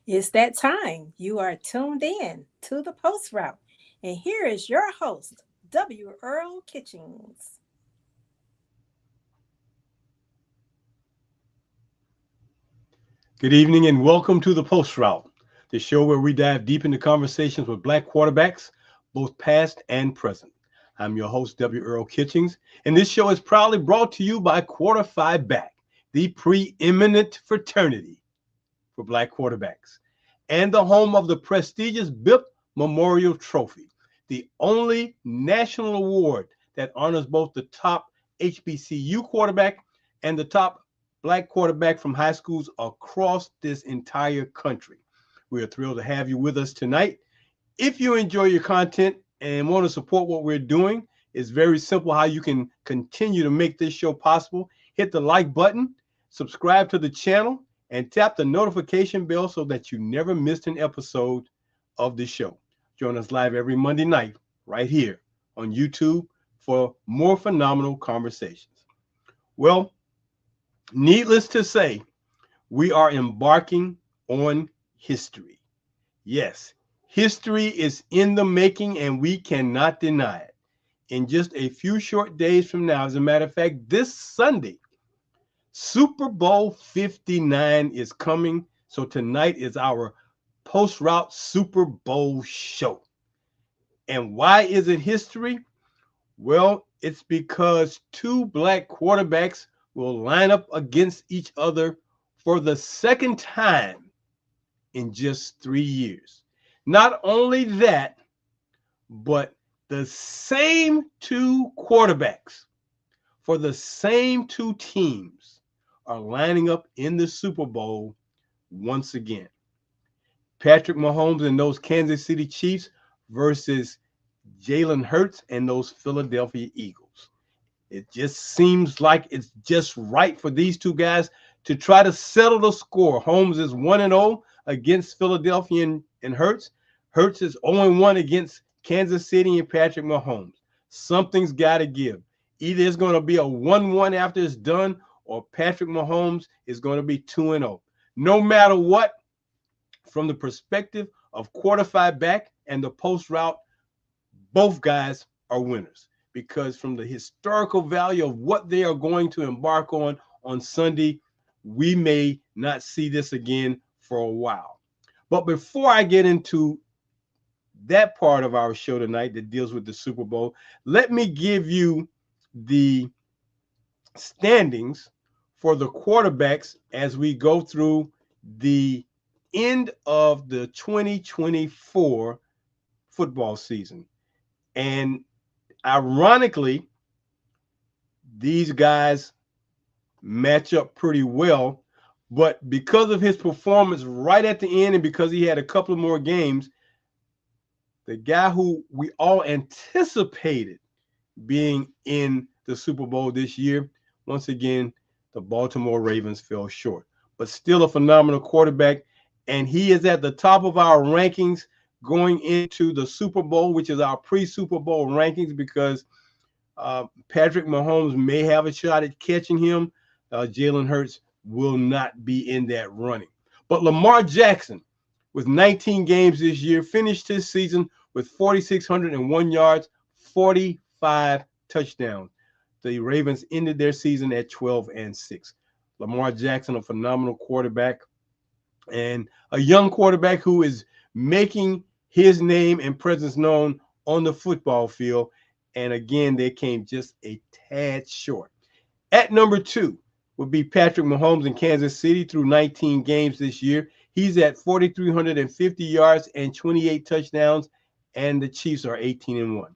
It's that time. You are tuned in to the Post Route. And here is your host, W. Earl Kitchings. Good evening and welcome to the Post Route, the show where we dive deep into conversations with black quarterbacks, both past and present. I'm your host, W. Earl Kitchings, and this show is proudly brought to you by Quarter Five Back, the preeminent fraternity for black quarterbacks, and the home of the prestigious BIP Memorial Trophy, the only national award that honors both the top HBCU quarterback and the top black quarterback from high schools across this entire country. We are thrilled to have you with us tonight. If you enjoy your content and want to support what we're doing, it's very simple how you can continue to make this show possible. Hit the like button, subscribe to the channel, and tap the notification bell so that you never missed an episode of the show. Join us live every Monday night right here on YouTube for more phenomenal conversations. Well, needless to say, we are embarking on history. Yes, history is in the making and we cannot deny it. In just a few short days from now, as a matter of fact, this Sunday, Super Bowl 59 is coming. So tonight is our post route Super Bowl show. And why is it history? Well, it's because two black quarterbacks will line up against each other for the second time in just 3 years. Not only that, but the same two quarterbacks for the same two teams are lining up in the Super Bowl once again. Patrick Mahomes and those Kansas City Chiefs versus Jalen Hurts and those Philadelphia Eagles. It just seems like it's just right for these two guys to try to settle the score. Holmes is 1-0 against Philadelphia and Hurts. Hurts is 0-1 against Kansas City and Patrick Mahomes. Something's got to give. Either it's going to be a 1-1 after it's done, or Patrick Mahomes is going to be 2-0. No matter what, from the perspective of Quarter Five Back and the post route, both guys are winners, because from the historical value of what they are going to embark on Sunday, we may not see this again for a while. But before I get into that part of our show tonight that deals with the Super Bowl, let me give you the standings for the quarterbacks as we go through the end of the 2024 football season. And ironically, these guys match up pretty well, but because of his performance right at the end and because he had a couple of more games, the guy who we all anticipated being in the Super Bowl this year, once again, the Baltimore Ravens fell short. But still a phenomenal quarterback, and he is at the top of our rankings going into the Super Bowl, which is our pre-Super Bowl rankings, because Patrick Mahomes may have a shot at catching him. Jalen Hurts will not be in that running. But Lamar Jackson, with 19 games this year, finished his season with 4,601 yards, 45 touchdowns. The Ravens ended their season at 12-6. Lamar Jackson, a phenomenal quarterback, and a young quarterback who is making his name and presence known on the football field. And again, they came just a tad short. At number 2 would be Patrick Mahomes in Kansas City through 19 games this year. He's at 4,350 yards and 28 touchdowns, and the Chiefs are 18-1.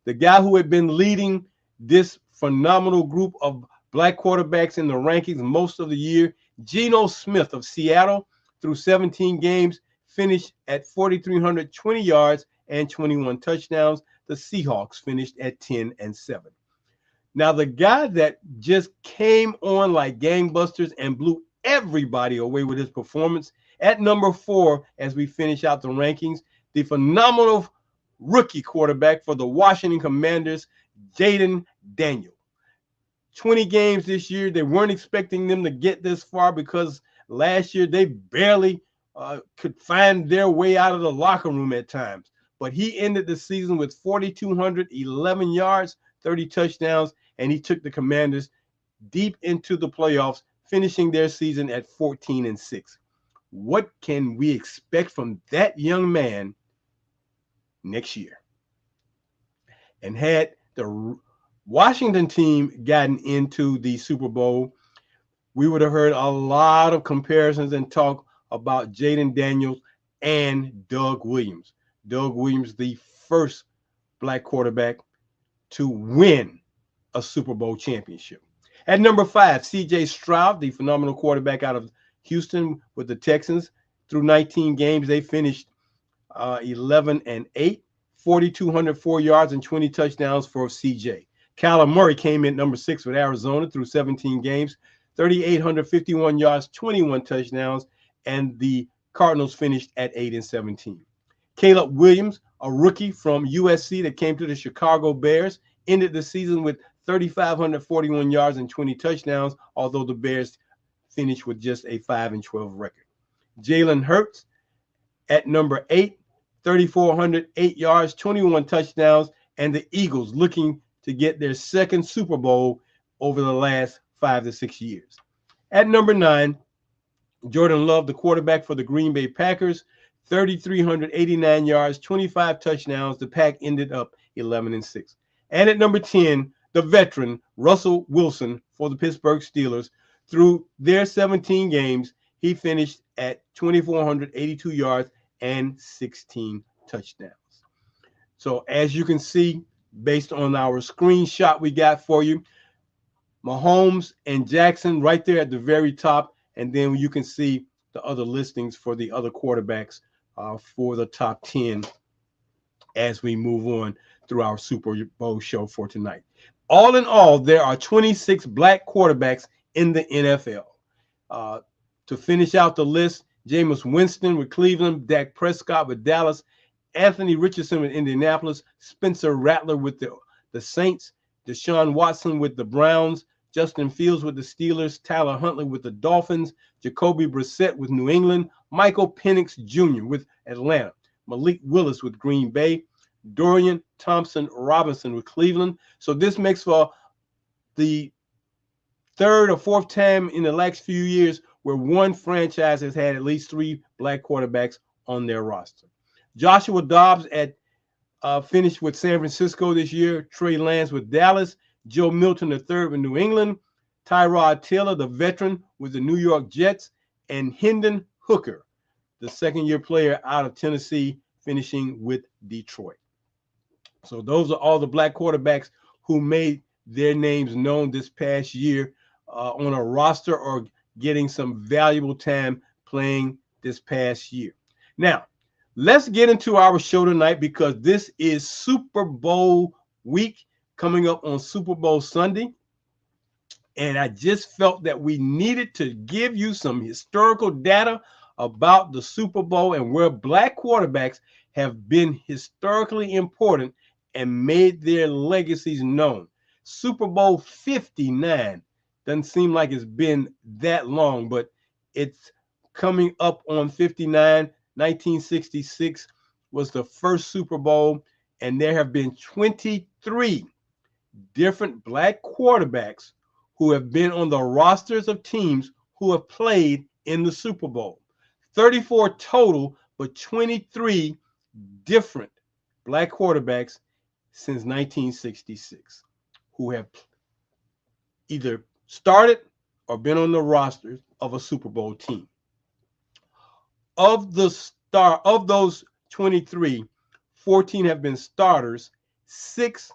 The guy who had been leading this phenomenal group of black quarterbacks in the rankings most of the year, Geno Smith of Seattle, through 17 games, finished at 4,320 yards and 21 touchdowns. The Seahawks finished at 10-7. Now, the guy that just came on like gangbusters and blew everybody away with his performance at number 4, as we finish out the rankings, the phenomenal rookie quarterback for the Washington Commanders, Jaden Daniel. 20 games this year. They weren't expecting them to get this far because last year they barely could find their way out of the locker room at times. But he ended the season with 4,211 yards, 30 touchdowns, and he took the Commanders deep into the playoffs, finishing their season at 14-6. What can we expect from that young man next year? And had the Washington team gotten into the Super Bowl, we would have heard a lot of comparisons and talk about Jaden Daniels and Doug Williams. Doug Williams, the first black quarterback to win a Super Bowl championship. At number 5, C.J. Stroud, the phenomenal quarterback out of Houston with the Texans. Through 19 games, they finished 11-8, 4,204 yards and 20 touchdowns for C.J. Kyler Murray came in number 6 with Arizona through 17 games, 3,851 yards, 21 touchdowns, and the Cardinals finished at 8-17. Caleb Williams, a rookie from USC that came to the Chicago Bears, ended the season with 3,541 yards and 20 touchdowns, although the Bears finished with just a 5-12 record. Jalen Hurts at number 8, 3,408 yards, 21 touchdowns, and the Eagles looking to get their second Super Bowl over the last 5 to 6 years. At number 9, Jordan Love, the quarterback for the Green Bay Packers, 3,389 yards, 25 touchdowns. The Pack ended up 11-6. And at number 10, the veteran Russell Wilson for the Pittsburgh Steelers. Through their 17 games, he finished at 2,482 yards and 16 touchdowns. So as you can see, based on our screenshot we got for you, Mahomes and Jackson right there at the very top, and then you can see the other listings for the other quarterbacks for the top 10 as we move on through our Super Bowl show for tonight. All in all, there are 26 black quarterbacks in the NFL. To finish out the list, Jameis Winston with Cleveland, Dak Prescott with Dallas, Anthony Richardson with Indianapolis, Spencer Rattler with the Saints, Deshaun Watson with the Browns, Justin Fields with the Steelers, Tyler Huntley with the Dolphins, Jacoby Brissett with New England, Michael Penix Jr. with Atlanta, Malik Willis with Green Bay, Dorian Thompson-Robinson with Cleveland. So this makes for the third or fourth time in the last few years where one franchise has had at least 3 black quarterbacks on their roster. Joshua Dobbs finished with San Francisco this year, Trey Lance with Dallas, Joe Milton III with New England, Tyrod Taylor, the veteran, with the New York Jets, and Hendon Hooker, the second-year player out of Tennessee, finishing with Detroit. So those are all the black quarterbacks who made their names known this past year on a roster or getting some valuable time playing this past year. Now, let's get into our show tonight because this is Super Bowl week coming up on Super Bowl Sunday. And I just felt that we needed to give you some historical data about the Super Bowl and where black quarterbacks have been historically important and made their legacies known. Super Bowl 59 doesn't seem like it's been that long, but it's coming up on 59. 1966 was the first Super Bowl, and there have been 23 different black quarterbacks who have been on the rosters of teams who have played in the Super Bowl. 34 total, but 23 different black quarterbacks since 1966 who have either started or been on the rosters of a Super Bowl team. Of those 23, 14 have been starters, 6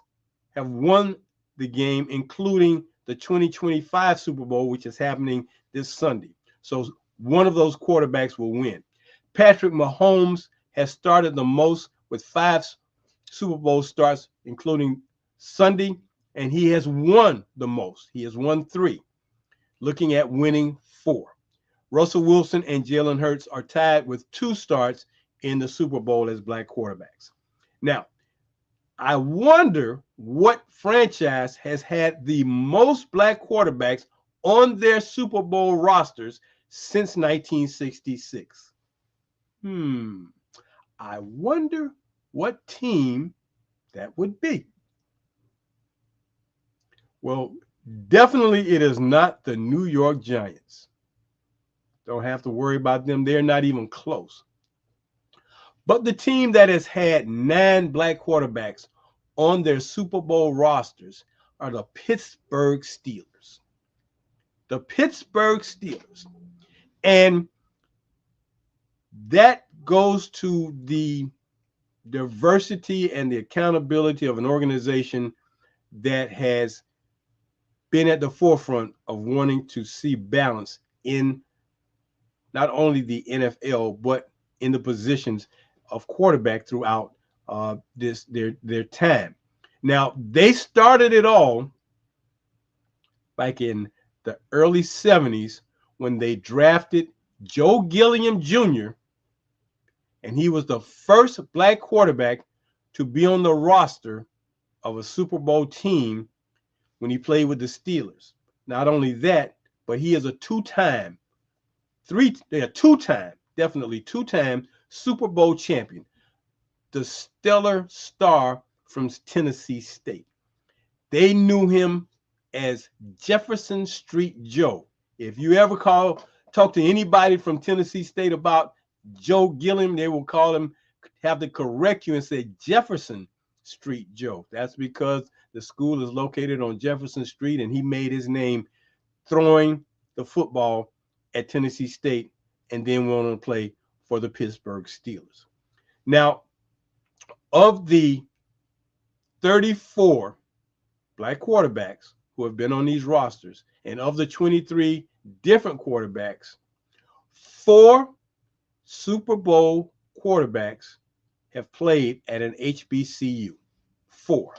have won the game, including the 2025 Super Bowl, which is happening this Sunday. So one of those quarterbacks will win. Patrick Mahomes has started the most with 5 Super Bowl starts, including Sunday, and he has won the most. He has won 3, looking at winning 4. Russell Wilson and Jalen Hurts are tied with 2 starts in the Super Bowl as black quarterbacks. Now, I wonder what franchise has had the most black quarterbacks on their Super Bowl rosters since 1966. Hmm. I wonder what team that would be. Well, definitely it is not the New York Giants. Don't have to worry about them. They're not even close. But the team that has had 9 black quarterbacks on their Super Bowl rosters are the Pittsburgh Steelers. The Pittsburgh Steelers. And that goes to the diversity and the accountability of an organization that has been at the forefront of wanting to see balance in not only the NFL but in the positions of quarterback throughout this their time. Now they started it all back in the early 70s when they drafted Joe Gilliam Jr. and he was the first black quarterback to be on the roster of a Super Bowl team when he played with the Steelers. Not only that, but he is a definitely two-time Super Bowl champion, the stellar star from Tennessee State. They knew him as Jefferson Street Joe. If you ever talk to anybody from Tennessee State about Joe Gilliam, they will have to correct you and say Jefferson Street Joe. That's because the school is located on Jefferson Street, and he made his name throwing the football at Tennessee State and then went on to play for the Pittsburgh Steelers. Now, of the 34 black quarterbacks who have been on these rosters, and of the 23 different quarterbacks, 4 Super Bowl quarterbacks have played at an HBCU. 4.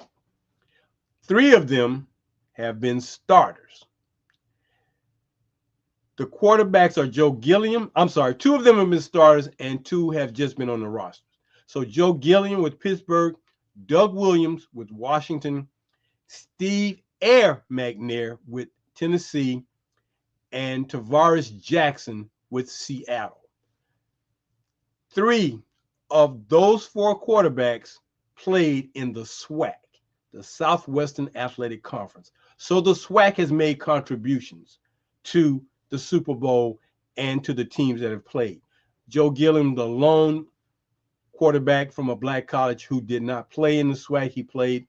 3 of them have been starters. The quarterbacks are Joe Gilliam. I'm sorry, 2 of them have been starters and 2 have just been on the rosters. So Joe Gilliam with Pittsburgh, Doug Williams with Washington, Steve Air McNair with Tennessee, and Tavares Jackson with Seattle. 3 of those 4 quarterbacks played in the SWAC, the Southwestern Athletic Conference. So the SWAC has made contributions to the Super Bowl and to the teams that have played. Joe Gilliam, the lone quarterback from a black college who did not play in the SWAC, he played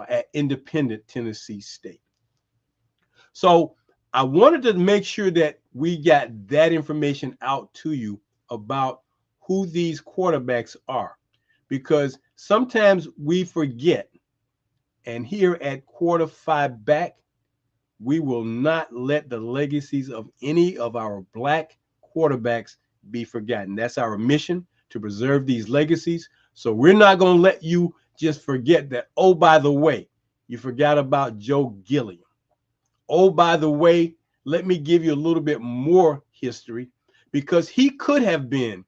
at independent Tennessee State. So I wanted to make sure that we got that information out to you about who these quarterbacks are, because sometimes we forget. And here at Quarter 5 Back, we will not let the legacies of any of our black quarterbacks be forgotten. That's our mission, to preserve these legacies. So we're not going to let you just forget that, oh, by the way, you forgot about Joe Gilliam. Oh, by the way, let me give you a little bit more history, because he could have been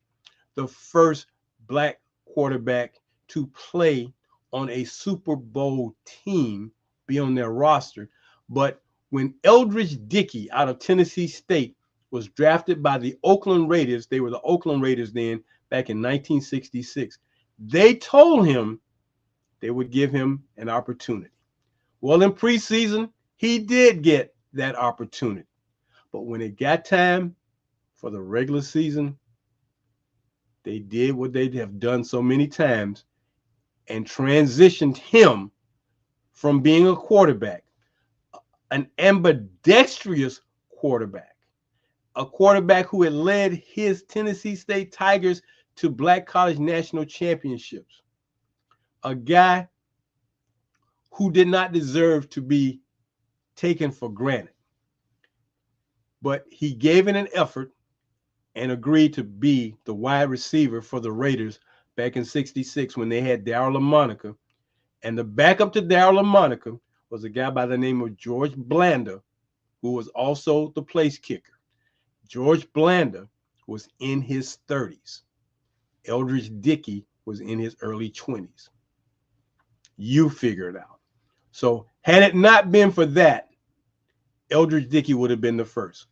the first black quarterback to play on a Super Bowl team, be on their roster. But when Eldridge Dickey out of Tennessee State was drafted by the Oakland Raiders, they were the Oakland Raiders then, back in 1966, they told him they would give him an opportunity. Well, in preseason, he did get that opportunity. But when it got time for the regular season, they did what they have done so many times and transitioned him from being a quarterback, an ambidextrous quarterback, a quarterback who had led his Tennessee State Tigers to black college national championships, a guy who did not deserve to be taken for granted. But he gave it an effort and agreed to be the wide receiver for the Raiders back in 66 when they had Darryl LaMonica. And the backup to Darryl LaMonica was a guy by the name of George Blanda, who was also the place kicker. George Blanda was in his 30s. Eldridge Dickey was in his early 20s. You figure it out. So had it not been for that, Eldridge Dickey would have been the first.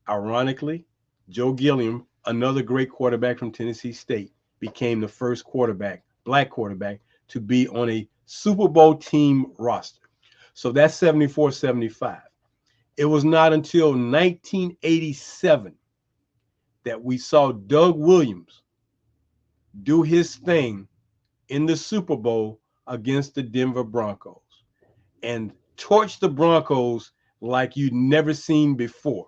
Ironically, Joe Gilliam another great quarterback from Tennessee State, became the first black quarterback, to be on a Super Bowl team roster. So that's 74-75. It was not until 1987 that we saw Doug Williams do his thing in the Super Bowl against the Denver Broncos and torch the Broncos like you'd never seen before.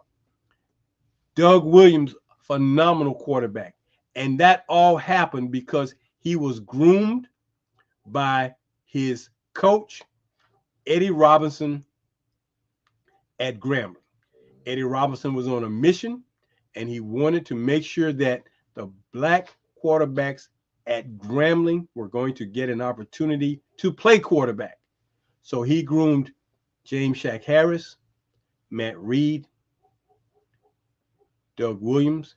Doug Williams, phenomenal quarterback. And that all happened because he was groomed by his coach, Eddie Robinson, at Grambling. Eddie Robinson was on a mission, and he wanted to make sure that the black quarterbacks at Grambling were going to get an opportunity to play quarterback. So he groomed James Shack Harris, Matt Reed, Doug Williams,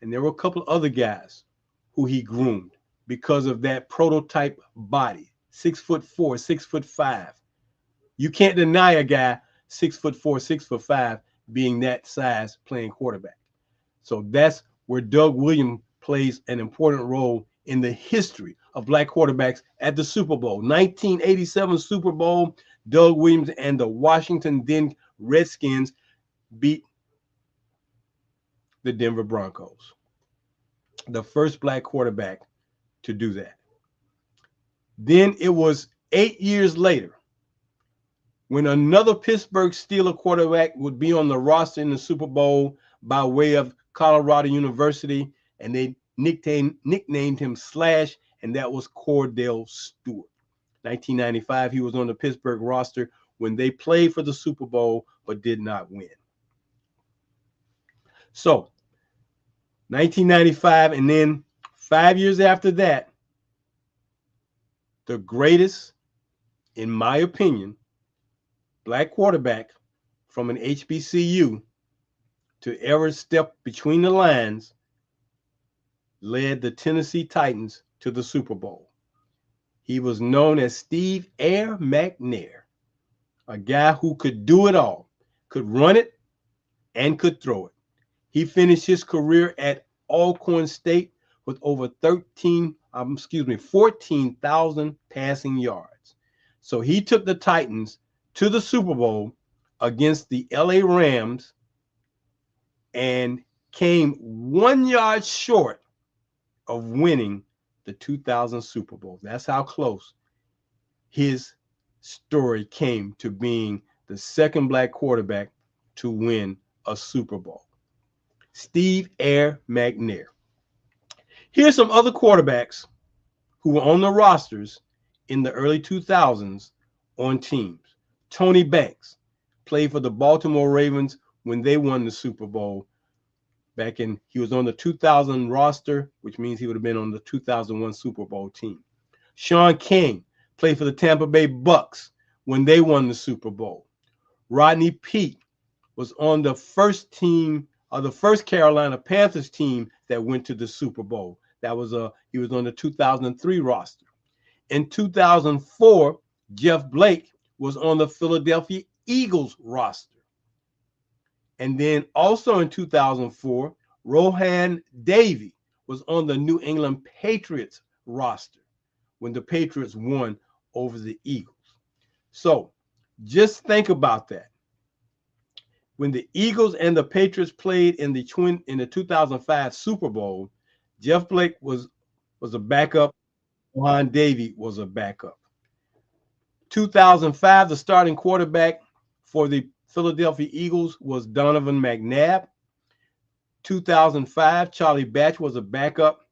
and there were a couple of other guys who he groomed because of that prototype body, 6'4", 6'5". You can't deny a guy 6'4", 6'5" being that size playing quarterback. So that's where Doug Williams plays an important role in the history of black quarterbacks at the Super Bowl. 1987 Super Bowl, Doug Williams and the Washington then Redskins beat the Denver Broncos. The first black quarterback to do that. Then it was 8 years later when another Pittsburgh Steelers quarterback would be on the roster in the Super Bowl by way of Colorado University, and they nicknamed him Slash, and that was Cordell Stewart. 1995, he was on the Pittsburgh roster when they played for the Super Bowl but did not win. So 1995, and then 5 years after that, the greatest, in my opinion, black quarterback from an HBCU to ever step between the lines led the Tennessee Titans to the Super Bowl. He was known as Steve Air McNair, a guy who could do it all, could run it and could throw it. He finished his career at Alcorn State with over 14,000 passing yards. So he took the Titans to the Super Bowl against the LA Rams and came 1 yard short of winning the 2000 Super Bowl. That's how close his story came to being the second black quarterback to win a Super Bowl. Steve Air McNair. Here's some other quarterbacks who were on the rosters in the early 2000s on teams. Tony Banks played for the Baltimore Ravens when they won the Super Bowl. He was on the 2000 roster, which means he would have been on the 2001 Super Bowl team. Sean King played for the Tampa Bay Bucks when they won the Super Bowl. Rodney Peete was on the first team of the first Carolina Panthers team that went to the Super Bowl. He was on the 2003 roster. In 2004, Jeff Blake was on the Philadelphia Eagles roster. And then also in 2004, Rohan Davey was on the New England Patriots roster when the Patriots won over the Eagles. So just think about that. When the Eagles and the Patriots played in the 2005 Super Bowl, Jeff Blake was a backup. Rohan Davey was a backup. 2005, the starting quarterback for the Philadelphia Eagles was Donovan McNabb. 2005, Charlie Batch was a backup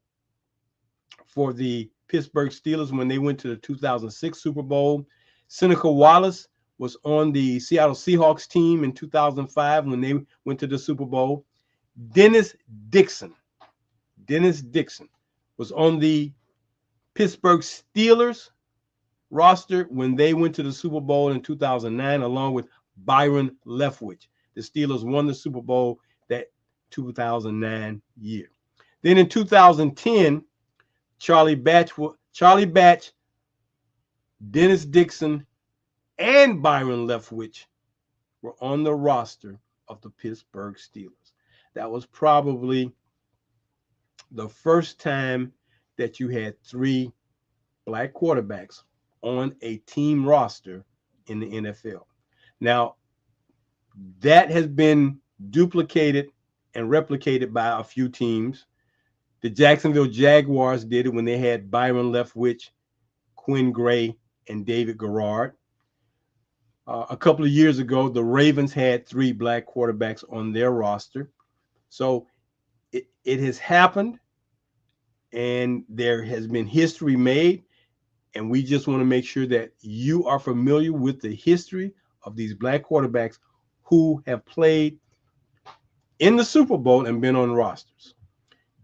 for the Pittsburgh Steelers when they went to the 2006 Super Bowl. Seneca Wallace was on the Seattle Seahawks team in 2005 when they went to the Super Bowl. Dennis Dixon was on the Pittsburgh Steelers roster when they went to the Super Bowl in 2009, along with Byron Leftwich. The Steelers won the Super Bowl that 2009 year. Then in 2010, Charlie Batch, Dennis Dixon, and Byron Leftwich were on the roster of the Pittsburgh Steelers. That was probably the first time that you had three black quarterbacks on a team roster in the NFL. Now, that has been duplicated and replicated by a few teams. The Jacksonville Jaguars did it when they had Byron Leftwich, Quinn Gray, and David Garrard. A couple of years ago, the Ravens had three black quarterbacks on their roster. So it has happened, and there has been history made. And we just want to make sure that you are familiar with the history of these black quarterbacks who have played in the Super Bowl and been on rosters.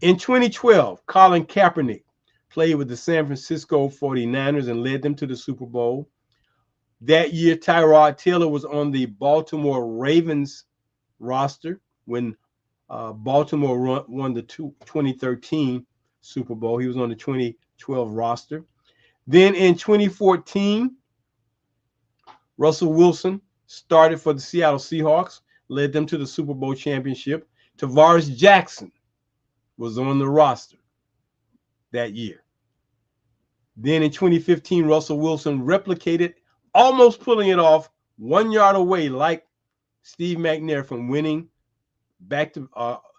In 2012, Colin Kaepernick played with the San Francisco 49ers and led them to the Super Bowl. That year, Tyrod Taylor was on the Baltimore Ravens roster when Baltimore won the 2013 Super Bowl. He was on the 2012 roster. Then in 2014, Russell Wilson started for the Seattle Seahawks, led them to the Super Bowl championship. Tavares Jackson was on the roster that year. Then in 2015, Russell Wilson replicated, almost pulling it off 1 yard away, like Steve McNair, from winning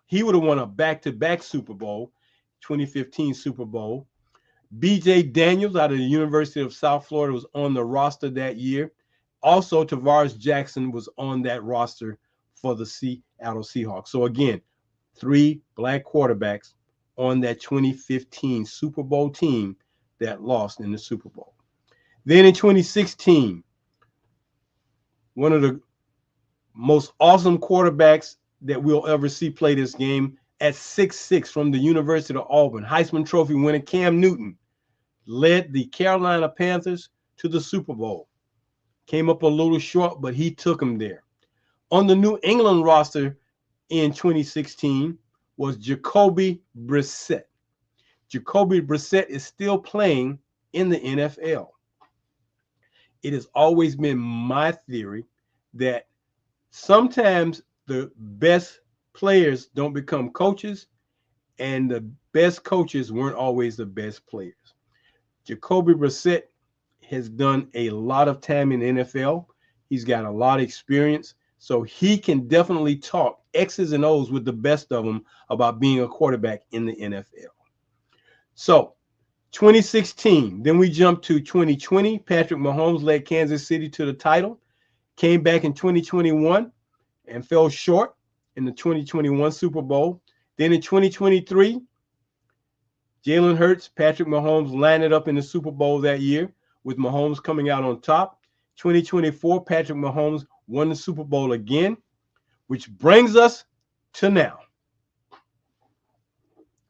he would have won a back-to-back Super Bowl, 2015 Super Bowl. B.J. Daniels out of the University of South Florida was on the roster that year. Also, Tavares Jackson was on that roster for the Seattle Seahawks. So again, three black quarterbacks on that 2015 Super Bowl team that lost in the Super Bowl. Then in 2016, one of the most awesome quarterbacks that we'll ever see play this game at 6'6" from the University of Auburn, Heisman Trophy winner Cam Newton, led the Carolina Panthers to the Super Bowl. Came up a little short, but he took them there. On the New England roster in 2016 was Jacoby Brissett. Jacoby Brissett is still playing in the NFL. It has always been my theory that sometimes the best players don't become coaches, and the best coaches weren't always the best players. Jacoby Brissett has done a lot of time in the NFL. He's got a lot of experience, so he can definitely talk X's and O's with the best of them about being a quarterback in the NFL. So 2016, then we jump to 2020. Patrick Mahomes led Kansas City to the title, came back in 2021 and fell short in the 2021 Super Bowl. Then in 2023, Jalen Hurts, Patrick Mahomes lined it up in the Super Bowl that year, with Mahomes coming out on top. 2024, Patrick Mahomes won the Super Bowl again, which brings us to now,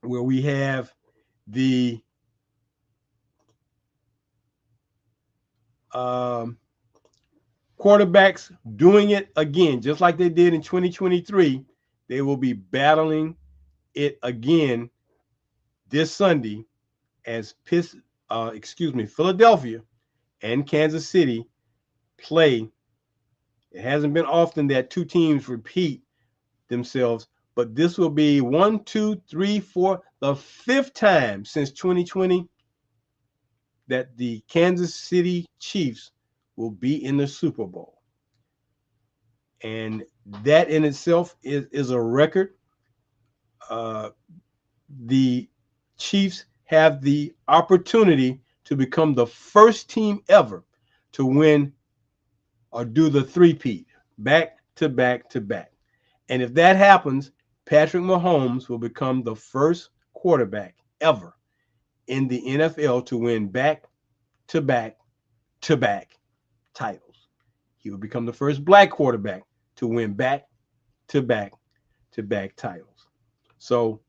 where we have the quarterbacks doing it again, just like they did in 2023. They will be battling it again this Sunday as Philadelphia and Kansas City play. It hasn't been often that two teams repeat themselves, but this will be 1, 2, 3, 4, the fifth time since 2020 that the Kansas City Chiefs will be in the Super Bowl. And that in itself is a record. The Chiefs have the opportunity to become the first team ever to win or do the three-peat, back to back to back. And if that happens, Patrick Mahomes will become the first quarterback ever in the NFL to win back to back to back titles. He will become the first black quarterback to win back to back to back titles. So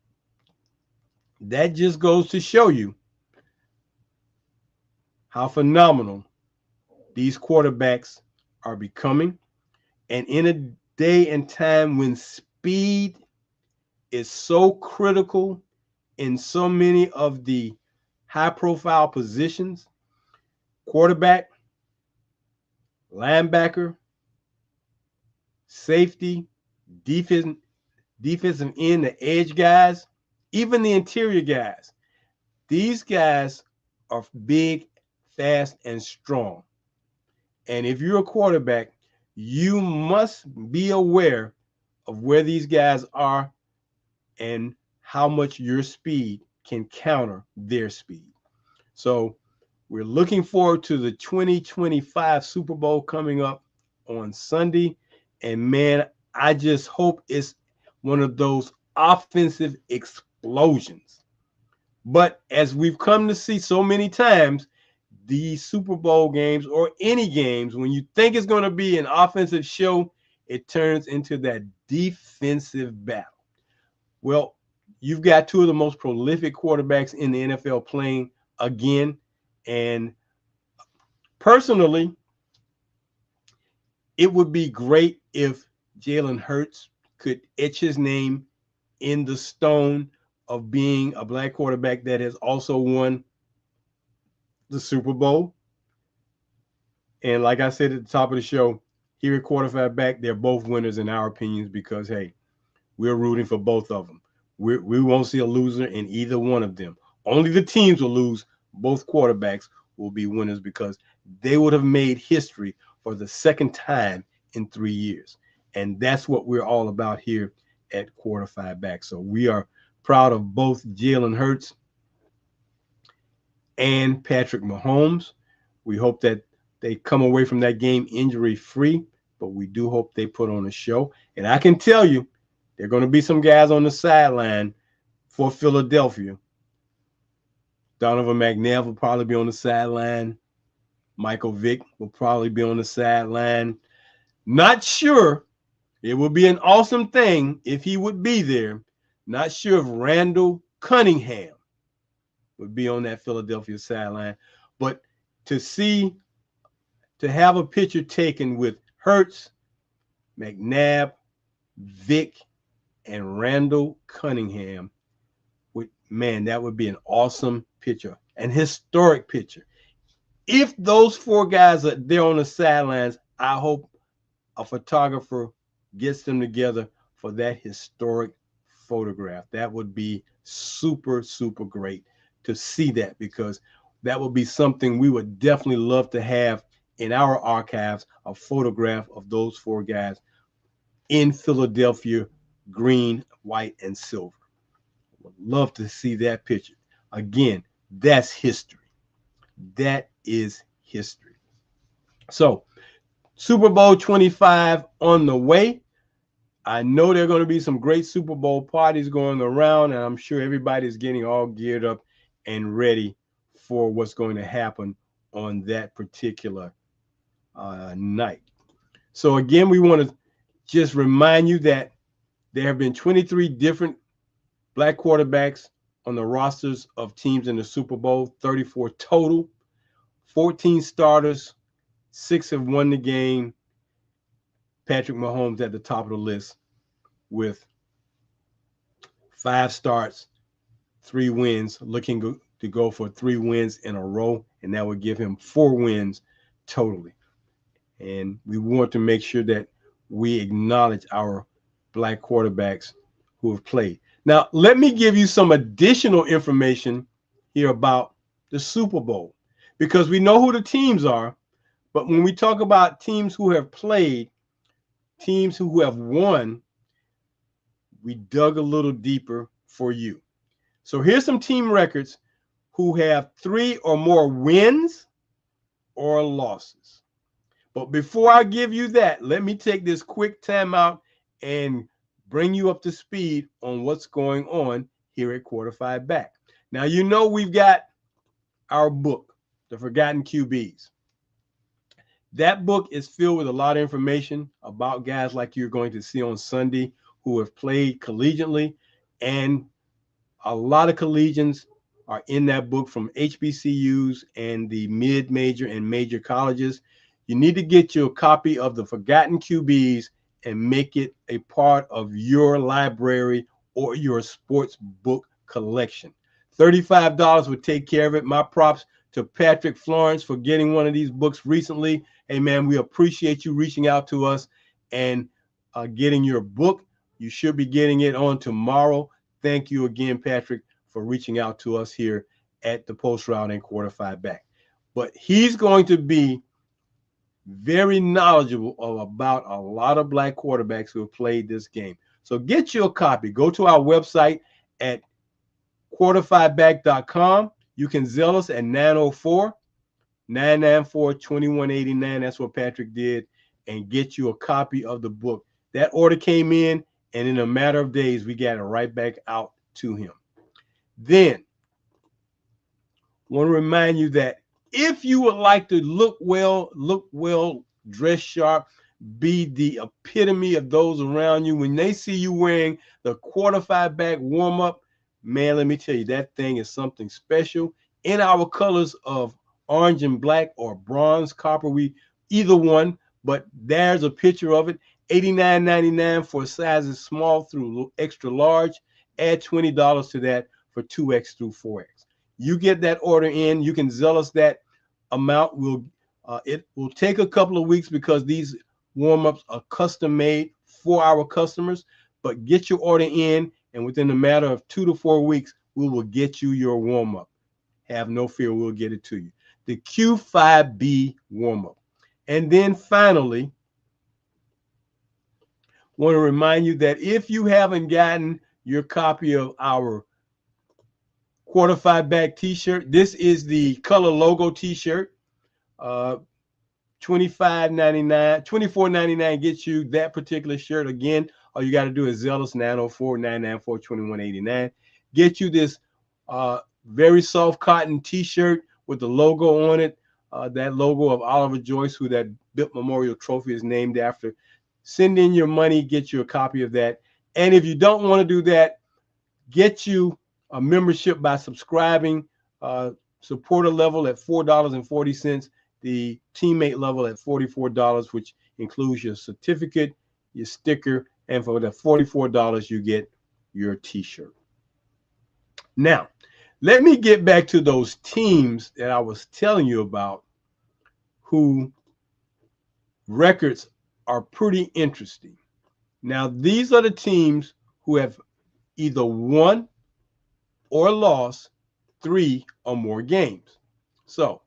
that just goes to show you how phenomenal these quarterbacks are becoming. And in a day and time when speed is so critical in so many of the high-profile positions, quarterback, linebacker, safety, defensive end, the edge guys, even the interior guys. These guys are big, fast, and strong. And if you're a quarterback, you must be aware of where these guys are and how much your speed can counter their speed. So we're looking forward to the 2025 Super Bowl coming up on Sunday. And man, I just hope it's one of those offensive explosions. But as we've come to see so many times, these Super Bowl games or any games, when you think it's going to be an offensive show, it turns into that defensive battle. Well, you've got two of the most prolific quarterbacks in the NFL playing again. And personally, it would be great if Jalen Hurts could etch his name in the stone of being a black quarterback that has also won the Super Bowl. And like I said at the top of the show, here at Quarterback Back, they're both winners in our opinions because, hey, we're rooting for both of them. We won't see a loser in either one of them. Only the teams will lose. Both quarterbacks will be winners because they would have made history for the second time in 3 years. And that's what we're all about here at Quarterback Back. So we are proud of both Jalen Hurts and Patrick Mahomes. We hope that they come away from that game injury free, but we do hope they put on a show. And I can tell you, there are going to be some guys on the sideline for Philadelphia. Donovan McNabb will probably be on the sideline. Michael Vick will probably be on the sideline. Not sure. It would be an awesome thing if he would be there. Not sure if Randall Cunningham would be on that Philadelphia sideline. But to have a picture taken with Hurts, McNabb, Vick, and Randall Cunningham, man, that would be an awesome picture, an historic picture. If those four guys are there on the sidelines, I hope a photographer gets them together for that historic photograph. That would be super, super great to see that, because that would be something we would definitely love to have in our archives, a photograph of those four guys in Philadelphia, green, white, and silver. Would love to see that picture. Again, that's history. That is history. So, Super Bowl 25 on the way. I know there are going to be some great Super Bowl parties going around, and I'm sure everybody's getting all geared up and ready for what's going to happen on that particular night. So again, we want to just remind you that there have been 23 different black quarterbacks on the rosters of teams in the Super Bowl, 34 total, 14 starters, 6 have won the game. Patrick Mahomes at the top of the list with 5 starts, 3 wins, looking to go for 3 wins in a row, and that would give him 4 wins totally. And we want to make sure that we acknowledge our black quarterbacks who have played. Now, let me give you some additional information here about the Super Bowl, because we know who the teams are, but when we talk about teams who have played, teams who have won, we dug a little deeper for you. So here's some team records who have 3 or more wins or losses. But before I give you that, let me take this quick time out and bring you up to speed on what's going on here at Quarterback Back. Now, you know we've got our book, The Forgotten QBs. That book is filled with a lot of information about guys like you're going to see on Sunday who have played collegiately, and a lot of collegians are in that book from HBCUs and the mid-major and major colleges. You need to get you a copy of The Forgotten QBs and make it a part of your library or your sports book collection. $35 would take care of it. My props to Patrick Florence for getting one of these books recently. Hey, man, we appreciate you reaching out to us and getting your book. You should be getting it on tomorrow. thank you again, Patrick, for reaching out to us here at the Post Route and Quarter-Five Back. But he's going to be very knowledgeable about a lot of black quarterbacks who have played this game. So get you a copy. Go to our website at quarter5back.com. You can Zelle us at 904-994-2189. That's what Patrick did, and get you a copy of the book. That order came in, and in a matter of days, we got it right back out to him. Then, want to remind you that if you would like to look well, dress sharp, be the epitome of those around you, when they see you wearing the Quarter-Five Back warm-up, man, let me tell you, that thing is something special. In our colors of orange and black or bronze, copper, either one, but there's a picture of it. $89.99 for sizes small through extra large. Add $20 to that for 2X through 4X. You get that order in, you can Zelle us that amount. It will take a couple of weeks because these warm-ups are custom made for our customers, but get your order in, and within a matter of 2 to 4 weeks, we will get you your warm-up. Have no fear, we'll get it to you. The Q5B warm-up. And then finally, want to remind you that if you haven't gotten your copy of our Quarter-Five Back t-shirt, this is the color logo t-shirt. $24.99 gets you that particular shirt. Again, all you got to do is Zelle us 904-994-2189. Get you this very soft cotton t-shirt with the logo on it. That logo of Oliver Joyce, who that Bitt Memorial Trophy is named after. Send in your money, get you a copy of that. And if you don't want to do that, get you a membership by subscribing. Supporter level at $4.40. The teammate level at $44, which includes your certificate, your sticker, and for the $44, you get your t-shirt. Now, let me get back to those teams that I was telling you about who records are pretty interesting. Now, these are the teams who have either won or lost 3 or more games. So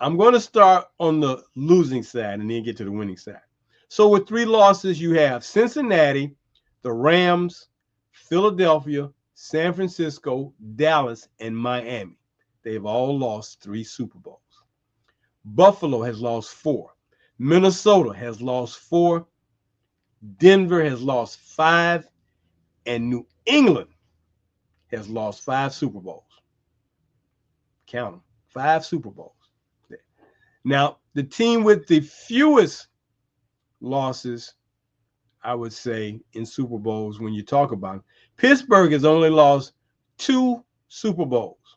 I'm going to start on the losing side and then get to the winning side. So with 3 losses, you have Cincinnati, the Rams, Philadelphia, San Francisco, Dallas, and Miami. They've all lost 3 Super Bowls. Buffalo has lost 4. Minnesota has lost 4. Denver has lost 5. And New England has lost 5 Super Bowls. Count them, 5 Super Bowls. Now, the team with the fewest losses, I would say, in Super Bowls, when you talk about them, Pittsburgh has only lost 2 Super Bowls.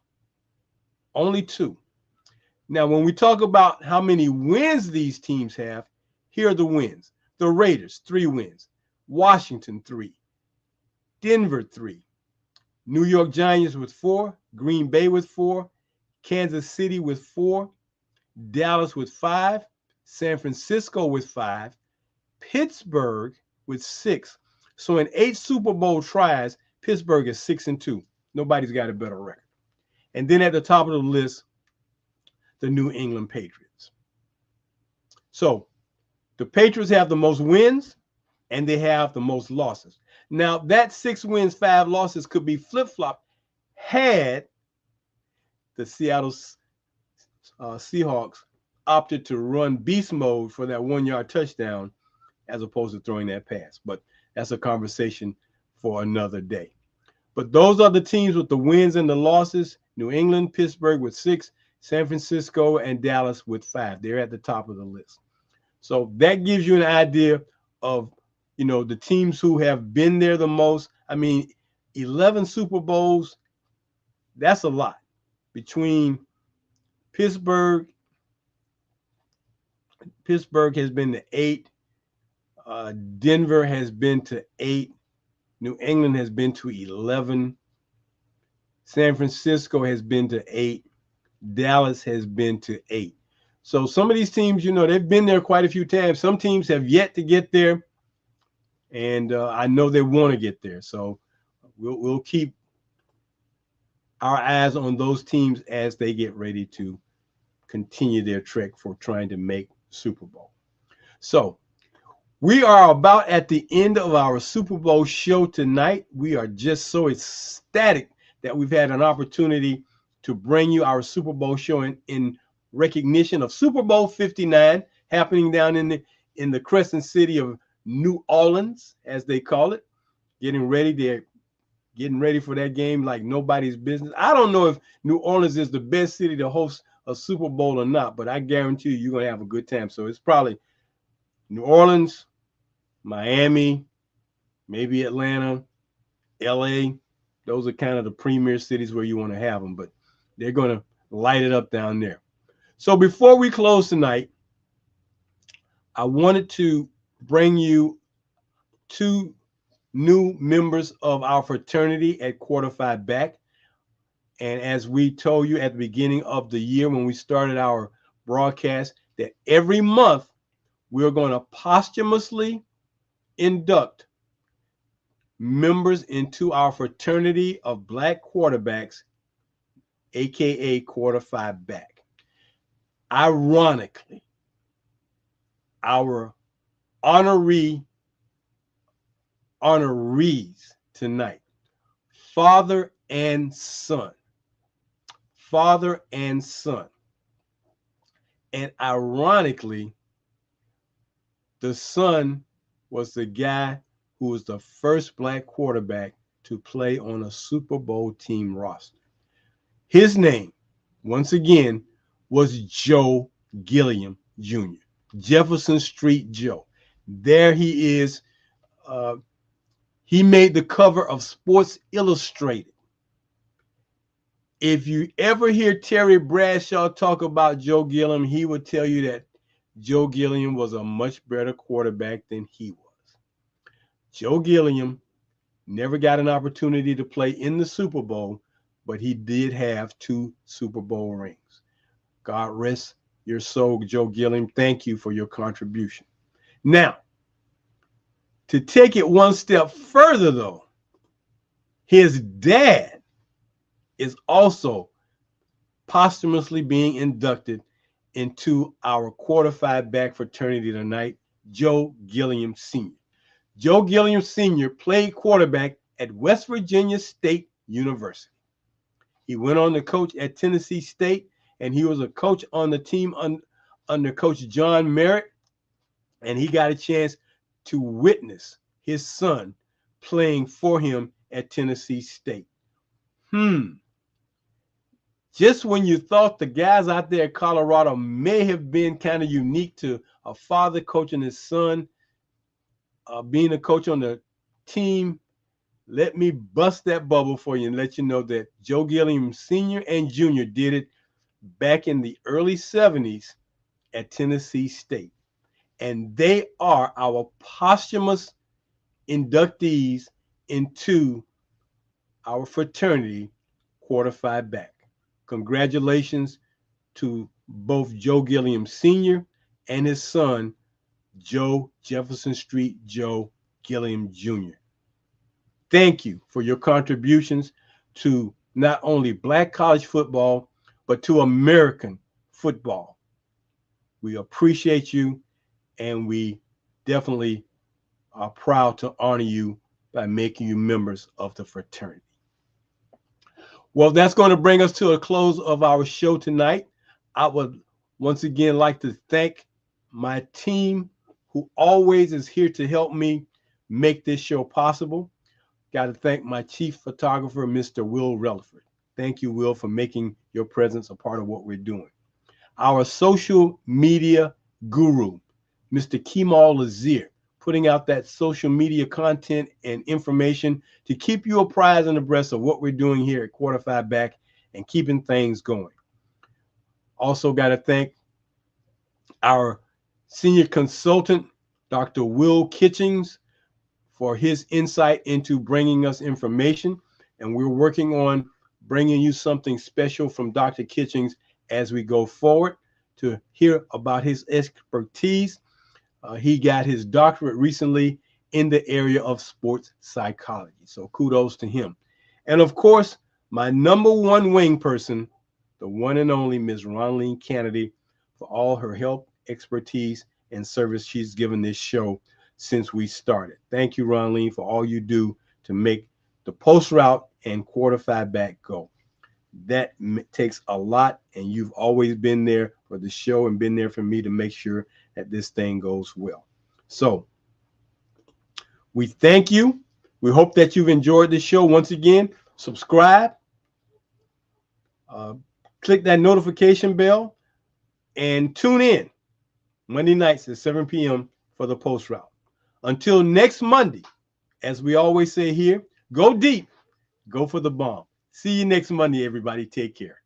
Only 2. Now, when we talk about how many wins these teams have, here are the wins. The Raiders, 3 wins. Washington, 3. Denver, 3. New York Giants with 4. Green Bay with 4. Kansas City with 4. Dallas with 5. San Francisco with 5. Pittsburgh with 6. So in 8 Super Bowl tries, Pittsburgh is 6-2. Nobody's got a better record. And then at the top of the list, the New England Patriots. So the Patriots have the most wins and they have the most losses. Now that 6 wins, 5 losses could be flip-flopped had the Seattle Seahawks opted to run beast mode for that 1-yard touchdown as opposed to throwing that pass. But that's a conversation for another day. But those are the teams with the wins and the losses. New England, Pittsburgh with 6, San Francisco, and Dallas with 5. They're at the top of the list. So that gives you an idea of, the teams who have been there the most. I mean, 11 Super Bowls, that's a lot. Between Pittsburgh has been to 8. Denver has been to 8. New England has been to 11. San Francisco has been to 8. Dallas has been to 8. So some of these teams, they've been there quite a few times. Some teams have yet to get there, and I know they want to get there. So we'll keep our eyes on those teams as they get ready to continue their trek for trying to make Super Bowl. So we are about at the end of our Super Bowl show tonight. We are just so ecstatic that we've had an opportunity to bring you our Super Bowl show in recognition of Super Bowl 59 happening down in the Crescent City of New Orleans, as they call it. They're getting ready for that game like nobody's business. I don't know if New Orleans is the best city to host a Super Bowl or not, but I guarantee you're going to have a good time. So it's probably New Orleans, Miami, maybe Atlanta, LA. Those are kind of the premier cities where you want to have them, but they're going to light it up down there. So before we close tonight, I wanted to bring you two new members of our fraternity at Quarter Five Back. And as we told you at the beginning of the year when we started our broadcast, that every month we're going to posthumously induct members into our fraternity of Black quarterbacks, aka Quarter Five Back. Ironically, our honorees tonight, father and son. Father and son. And ironically, the son was the guy who was the first Black quarterback to play on a Super Bowl team roster. His name, once again, was Joe Gilliam Jr., Jefferson Street Joe. There he is. He made the cover of Sports Illustrated. If you ever hear Terry Bradshaw talk about Joe Gilliam, he would tell you that Joe Gilliam was a much better quarterback than he was. Joe Gilliam never got an opportunity to play in the Super Bowl, but he did have 2 Super Bowl rings. God rest your soul, Joe Gilliam. Thank you for your contribution. Now, to take it one step further, though, his dad is also posthumously being inducted into our Quarter Five Back fraternity tonight, Joe Gilliam Sr. Joe Gilliam Sr. played quarterback at West Virginia State University. He went on to coach at Tennessee State, and he was a coach on the team under Coach John Merritt, and he got a chance to witness his son playing for him at Tennessee State. Just when you thought the guys out there in Colorado may have been kind of unique to a father coaching his son, being a coach on the team, let me bust that bubble for you and let you know that Joe Gilliam Sr. and Jr. did it back in the early 70s at Tennessee State. And they are our posthumous inductees into our fraternity, Quarter Five Back. Congratulations to both Joe Gilliam Sr. and his son, Joe Jefferson Street Joe Gilliam Jr. Thank you for your contributions to not only Black college football, but to American football. We appreciate you, and we definitely are proud to honor you by making you members of the fraternity. Well, that's going to bring us to a close of our show tonight. I would once again like to thank my team who always is here to help me make this show possible. Got to thank my chief photographer, Mr. Will Relaford. Thank you, Will, for making your presence a part of what we're doing. Our social media guru, Mr. Kemal Lazier, putting out that social media content and information to keep you apprised and abreast of what we're doing here at Quarter Five Back and keeping things going. Also got to thank our senior consultant, Dr. Will Kitchings, for his insight into bringing us information. And we're working on bringing you something special from Dr. Kitchings as we go forward to hear about his expertise. He got his doctorate recently in the area of sports psychology. So kudos to him. And of course, my number one wing person, the one and only Ms. Ronleen Kennedy, for all her help, expertise, and service she's given this show since we started. Thank you, Ronleen, for all you do to make the post route and quarter five back go. That takes a lot, and you've always been there for the show and been there for me to make sure that this thing goes well. So we thank you. We hope that you've enjoyed the show. Once again, subscribe, uh, click that notification bell, and tune in Monday nights at 7 p.m. for the post route. Until next Monday, as we always say here, go deep, go for the bomb. See you next Monday, everybody. Take care.